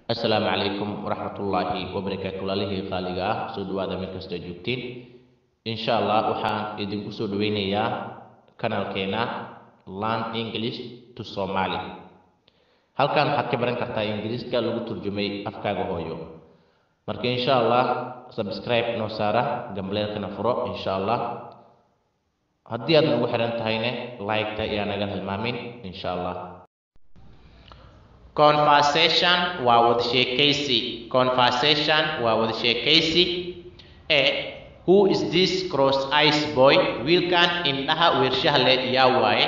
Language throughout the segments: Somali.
Assalaamu calaykum waraxmatullaahi wabarakaatu walaalihii qaaliga ah soo dhawaada meel kasta joogtiin insha Allah waxaan idinku soo dhaweynayaa kanaalkeena Learn English to Somali halkan waxaad ka baran kartaa ingiriiska lagu turjumay afkaaga hooyo marka insha Allah subscribe noo saara gambaleelkana furo insha Allah haddii aad nagu xiran tahayne like-ta iyo naga hilmaamin insha Allah. Conversation waa wada sheekaysi. Conversation waa wada sheekaysi. Who is this cross-eyes boy? Wiilkan indhaha weershaha leh yaa waaye.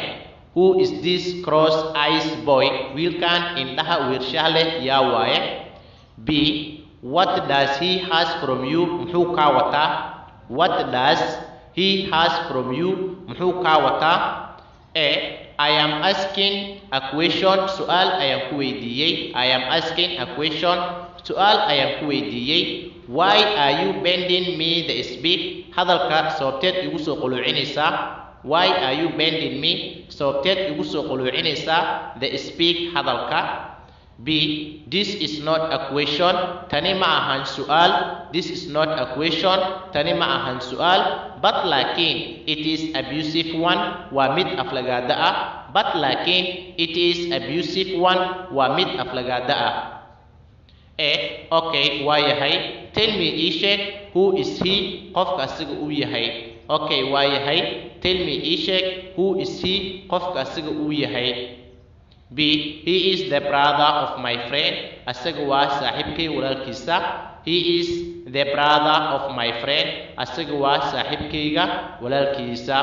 Who is this cross-eyes boy? Wiilkan indhaha weershaha leh yaa waaye. B. What does he has from you? Muxuu kaa wataa? What does he has from you? Muxuu kaa wataa? I am asking a question. Su'aal ayaan ku weydiiyey. I am asking a question. Su'aal ayaan ku weydiiyey. Why are you bending me the speak? Hadalka sababteed igu soo quluucinaysaa. Why are you bending me? Sababteed igu soo quluucinaysaa the speak hadalka. B. This is not a question. Tani ma ahan su'aal. This is not a question. Tani ma ahan su'aal. But laakiin it is abusive one. Waa mid aflagaada ah. But laakiin it is abusive one. Waa mid aflagaada ah. Okay, waa yahay. Tell me ii sheeg. Who is he? Qofka asiga uu yahay. Okay, waa yahay. Tell me ii sheeg. Who is he? Qofka asiga uu yahay. B. He is the brother of my friend. Asaga waa saaxiibkay walaalkiisa. He is the brother of my friend. Asaga waa saaxiibkayga walaalkiisa.